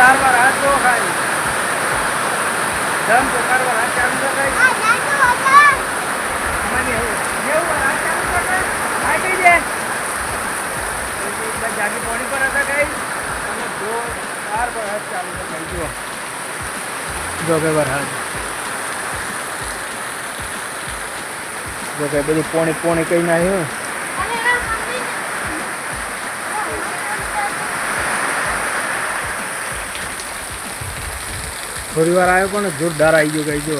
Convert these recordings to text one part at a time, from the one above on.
જોરદાર વરસાદ જો ખાઈ ધમ પોકાર વરસાદ ચાલુ છે કઈ મને એવું વરસાદ ચાલુ છે કઈ આવી ગઈ છે જાગી પાણી પર હતા કઈ અને જોરદાર વરસાદ ચાલુ છે કઈ જો કે વરસાદ જો કે બધું પોણી પોણી કઈ નાખ્યું થોડી વાર આવ્યો પણ જોરદાર આવી ગયો કઈ જો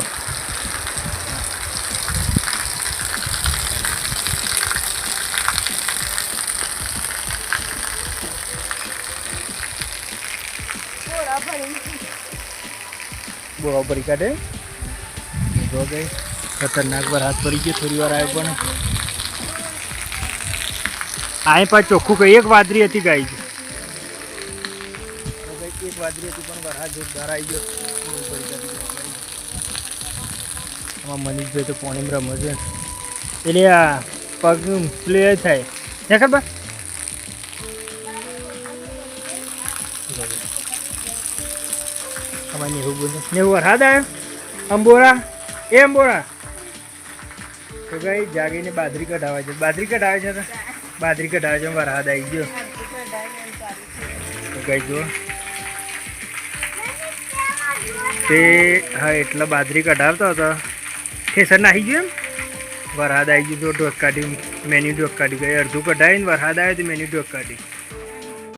બોરા ભરી કાઢે જો ગઈ ખતરનાક વાર હાથ ભરી ગયો થોડી વાર આવ્યો પણ અહીં પાછું ચોખ્ખું કઈ એક વાદળી હતી ગાઈ છે એક વાદળી હતી પણ વરસાદ જોરદાર આવી ગયો આમાં મનીષભાઈ તો પાણીમાં રમે છે એટલે આ પગ પ્લે થાય ને ખબર આમાં નેવું બોલ નેવું વરસાદ આવ્યો અંબોરા એ અંબોરા તો ગઈ જાગીને બાજરી કઢાવે છે બાજરી કઢાવે છે તો બાજરી કઢાવે છે વરસાદ આવી ગયો તો ગઈ જુઓ તે હા એટલા બાજરી કઢાવતો હતો ઠેસર નાખી ગયું એમ વરસાદ આવી ગયું તો ઢોક કાઢ્યું મેન્યુ ઢોક કાઢ્યું ગઈ અડધું કઢાવીને વરસાદ આવ્યો તો મેન્યુ ઢોક કાઢી